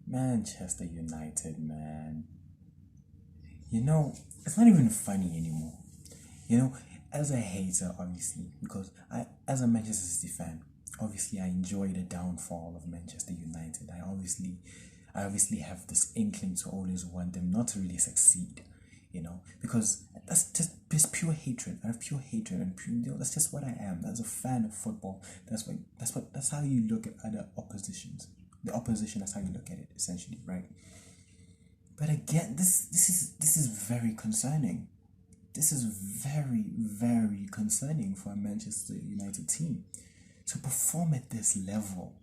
Manchester United, man. It's not even funny anymore. You know, as a hater, obviously, because as a Manchester City fan, obviously I enjoy the downfall of Manchester United. I obviously have this inkling to always want them not to really succeed. Because that's just pure hatred. I have pure hatred, and that's just what I am. As a fan of football, that's how you look at other oppositions. The opposition, that's how you look at it, essentially, right? But again, this is very concerning. This is very, very concerning for a Manchester United team to perform at this level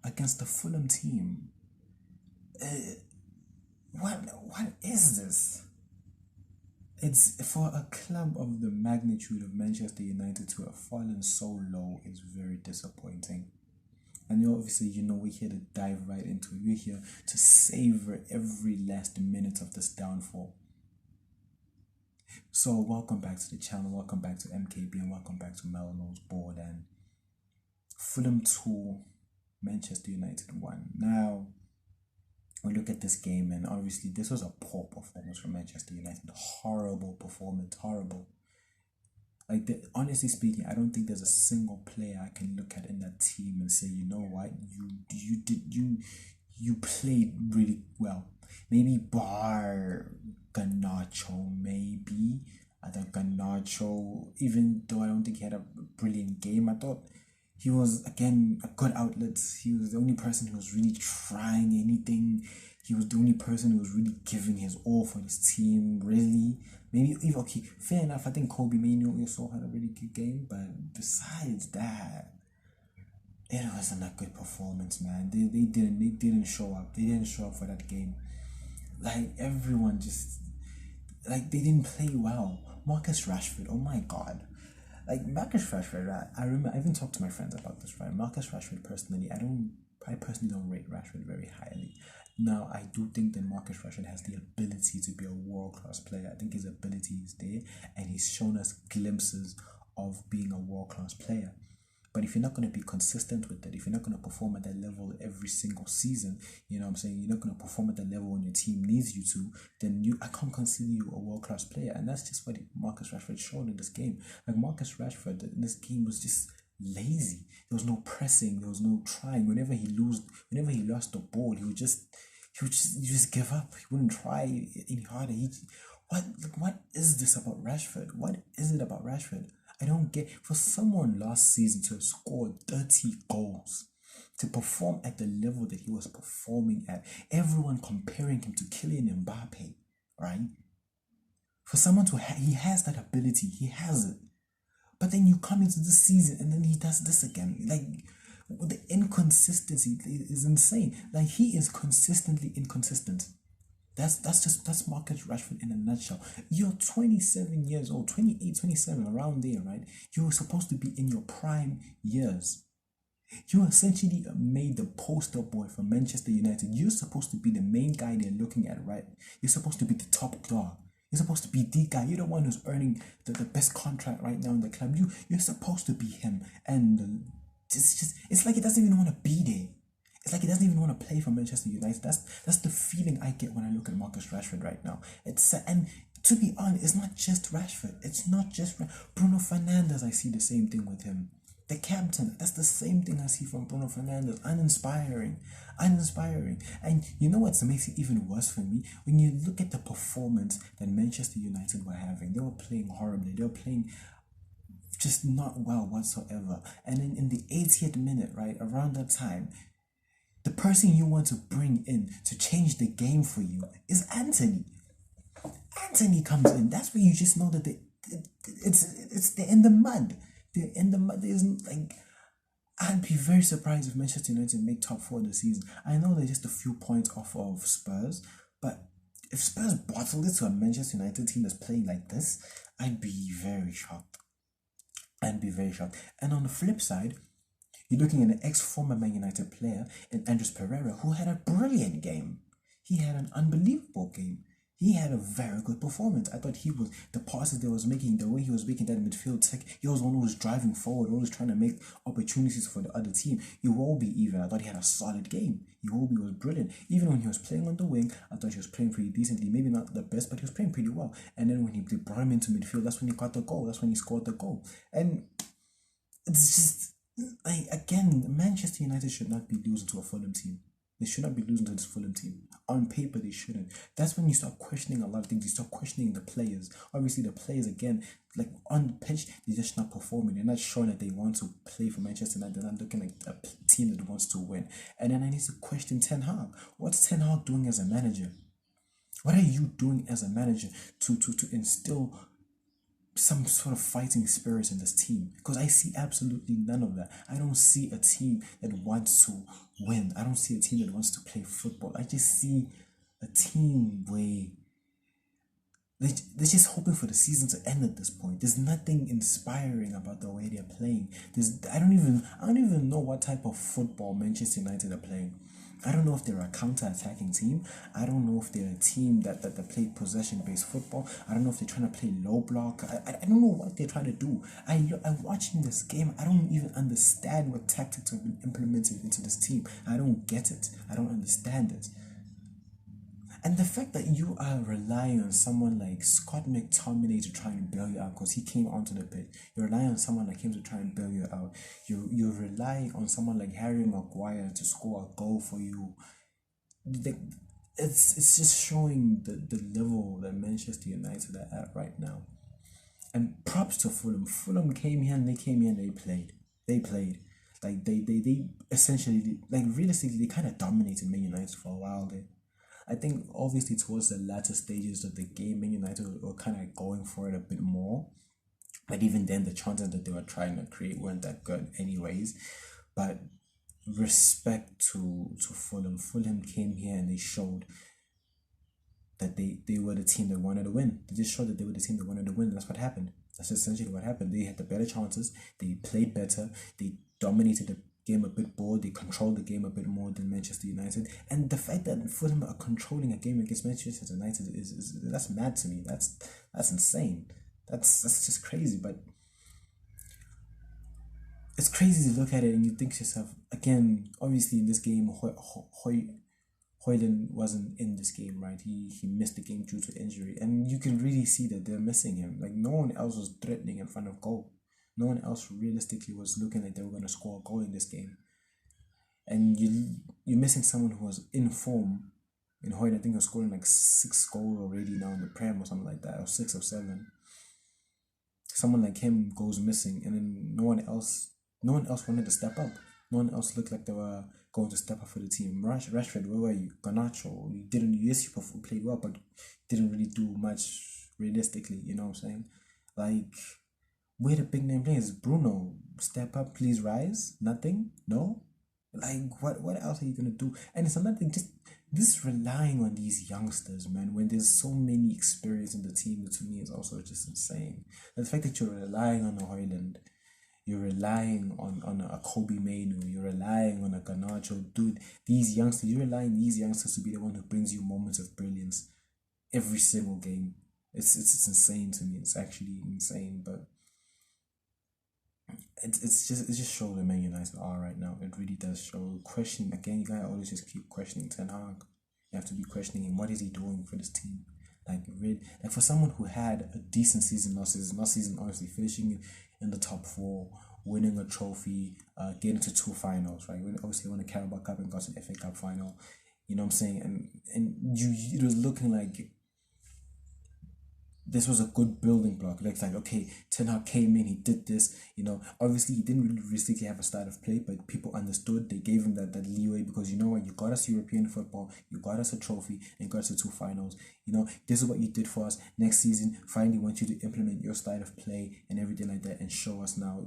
against the Fulham team. Uh, what is this? It's for a club of the magnitude of Manchester United to have fallen so low is very disappointing. And obviously, we're here to dive right into it. We're here to savor every last minute of this downfall. So, welcome back to the channel, welcome back to MKB, and welcome back to Melano's board. And Fulham 2, Manchester United 1. Now, we look at this game, and obviously, this was a poor performance from Manchester United. Horrible performance, horrible. Honestly speaking, I don't think there's a single player I can look at in that team and say, you know what, you played really well. Maybe bar Garnacho, maybe. I thought Garnacho, even though I don't think he had a brilliant game, I thought he was again a good outlet. He was the only person who was really trying anything. He was the only person who was really giving his all for his team, really. Maybe even okay, fair enough. I think Kobe Mainoo also had a really good game, but besides that, it wasn't a good performance, man. They didn't show up. They didn't show up for that game. Like everyone just they didn't play well. Marcus Rashford, oh my god. Like Marcus Rashford, right? I remember I even talked to my friends about this, right? Marcus Rashford personally, I personally don't rate Rashford very highly. Now I do think that Marcus Rashford has the ability to be a world class player. I think his ability is there, and he's shown us glimpses of being a world class player. But if you're not going to be consistent with that, if you're not going to perform at that level every single season, you know what I'm saying, you're not going to perform at the level when your team needs you to, then I can't consider you a world class player. And that's just what Marcus Rashford showed in this game. Like Marcus Rashford in this game was just lazy. There was no pressing, there was no trying. Whenever he lost the ball, he would just give up. He wouldn't try any harder. What is this about Rashford? What is it about Rashford? I don't get for someone last season to have scored 30 goals, to perform at the level that he was performing at, everyone comparing him to Kylian Mbappe, right? For someone he has that ability, he has it. But then you come into this season and then he does this again. Like the inconsistency is insane. Like he is consistently inconsistent. That's Marcus Rashford in a nutshell. You're 27 years old, 28, 27, around there, right? You're supposed to be in your prime years. You essentially made the poster boy for Manchester United. You're supposed to be the main guy they're looking at, right? You're supposed to be the top dog. You're supposed to be the guy. You're the one who's earning the best contract right now in the club. You're supposed to be him. And it's like he doesn't even want to be there. It's like he doesn't even want to play for Manchester United. That's the feeling I get when I look at Marcus Rashford right now. And to be honest, it's not just Rashford. It's not just Bruno Fernandes. I see the same thing with him. The captain, that's the same thing I see from Bruno Fernandes. Uninspiring. And you know what makes it even worse for me? When you look at the performance that Manchester United were having, they were playing horribly. They were playing just not well whatsoever. And then in the 80th minute, right, around that time, the person you want to bring in to change the game for you is Anthony. Anthony comes in. That's where you just know that they're in the mud. They're in the mud. There's like, I'd be very surprised if Manchester United make top 4 this season. I know they're just a few points off of Spurs, but if Spurs bottle it to a Manchester United team that's playing like this, I'd be very shocked. And on the flip side, you're looking at an ex-former Man United player in Andres Pereira who had a brilliant game. He had an unbelievable game. He had a very good performance. I thought he was the passes that was making, the way he was making that midfield tech. He was one who was driving forward, always trying to make opportunities for the other team. He will be even. I thought he had a solid game. He will be was brilliant. Even when he was playing on the wing, I thought he was playing pretty decently. Maybe not the best, but he was playing pretty well. And then when they brought him into midfield, that's when he got the goal. That's when he scored the goal. And it's just like again, Manchester United should not be losing to a Fulham team. They should not be losing to this Fulham team. On paper, they shouldn't. That's when you start questioning a lot of things. You start questioning the players. Obviously, the players, again, like on the pitch, they're just not performing. They're not showing that they want to play for Manchester United. They're not looking like a team that wants to win. And then I need to question Ten Hag. What's Ten Hag doing as a manager? What are you doing as a manager to instill some sort of fighting spirit in this team? Because I see absolutely none of that. I don't see a team that wants to win. I don't see a team that wants to play football. I just see a team where they're just hoping for the season to end at this point. There's nothing inspiring about the way they're playing. I don't even know what type of football Manchester United are playing. I don't know if they're a counter-attacking team. I don't know if they're a team that play possession-based football. I don't know if they're trying to play low block. I don't know what they're trying to do. I'm watching this game. I don't even understand what tactics have been implemented into this team. I don't get it. I don't understand it. And the fact that you are relying on someone like Scott McTominay to try and bail you out because he came onto the pitch. You're relying on someone like him to try and bail you out. You're relying on someone like Harry Maguire to score a goal for you. The, it's just showing the level that Manchester United are at right now. And props to Fulham. Fulham came here and they came here and they played. They played. Like they essentially, like realistically, they kind of dominated Man United for a while there. I think obviously towards the latter stages of the game, Man United were kind of going for it a bit more. But even then, the chances that they were trying to create weren't that good, anyways. But respect to Fulham. Fulham came here and they showed that they were the team that wanted to win. They just showed that they were the team that wanted to win. That's what happened. That's essentially what happened. They had the better chances. They played better. They dominated the game a bit more. They controlled the game a bit more than Manchester United. And the fact that Fulham are controlling a game against Manchester United is that's mad to me. That's insane. That's just crazy. But it's crazy to look at it and you think to yourself, again, obviously in this game, Hoyland wasn't in this game, right? He missed the game due to injury. And you can really see that they're missing him. Like, no one else was threatening in front of goal. No one else realistically was looking like they were going to score a goal in this game. And you're missing someone who was in form. In Hoyland, I think he was scoring like 6 goals already now in the Prem or something like that, or 6 or 7. Someone like him goes missing, and then no one else wanted to step up. No one else looked like they were going to step up for the team. Rashford, where were you? Garnacho, you didn't. Yes, you played well, but didn't really do much realistically. You know what I'm saying? Like, where the big name players? Bruno, step up, please rise. Nothing. No. Like, what else are you gonna do? And it's another thing. Just this relying on these youngsters, man. When there's so many experience in the team, to me is also just insane. The fact that you're relying on a Hoyland, you're relying on a Kobe Mainu, you're relying on a Garnacho, dude. You're relying on these youngsters to be the one who brings you moments of brilliance every single game. It's insane to me. It's actually insane, but it just shows where Man United are right now. It really does show. Question again. You gotta always just keep questioning Ten Hag. You have to be questioning him. What is he doing for this team? Like really, like for someone who had a decent season last season honestly finishing in the top 4, winning a trophy, getting to 2 finals, right? Obviously won the Carabao Cup and got to the FA Cup final. You know what I'm saying? And it was looking like this was a good building block. Like okay, Ten Hag came in, he did this. Obviously he didn't really realistically have a start of play, but people understood. They gave him that leeway because you know what, you got us European football, you got us a trophy, and got us to 2 finals. This is what you did for us. Next season, finally want you to implement your style of play and everything like that, and show us now.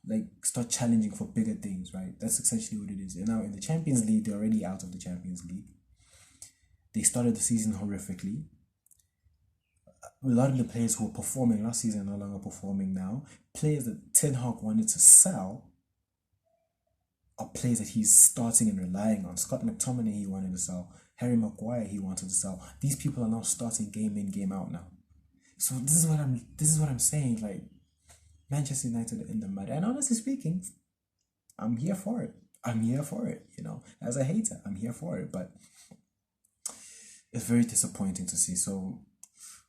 Like start challenging for bigger things, right? That's essentially what it is. And now in the Champions League, they're already out of the Champions League. They started the season horrifically. A lot of the players who were performing last season are no longer performing now. Players that Ten Hag wanted to sell are players that he's starting and relying on. Scott McTominay he wanted to sell. Harry Maguire he wanted to sell. These people are now starting game in, game out now. So this is what I'm saying. Like, Manchester United in the mud. And honestly speaking, I'm here for it. I'm here for it. You know, as a hater, I'm here for it. But it's very disappointing to see. So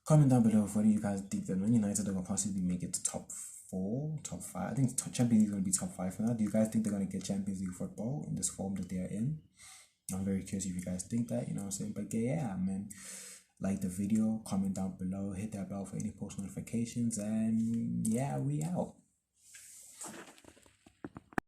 comment down below what do you guys think that Man United will possibly make it to top 4, top 5. I think Champions League is going to be top 5 for now. Do you guys think they're going to get Champions League football in this form that they are in? I'm very curious if you guys think that, you know what I'm saying? But yeah, man, like the video, comment down below, hit that bell for any post notifications, and yeah, we out.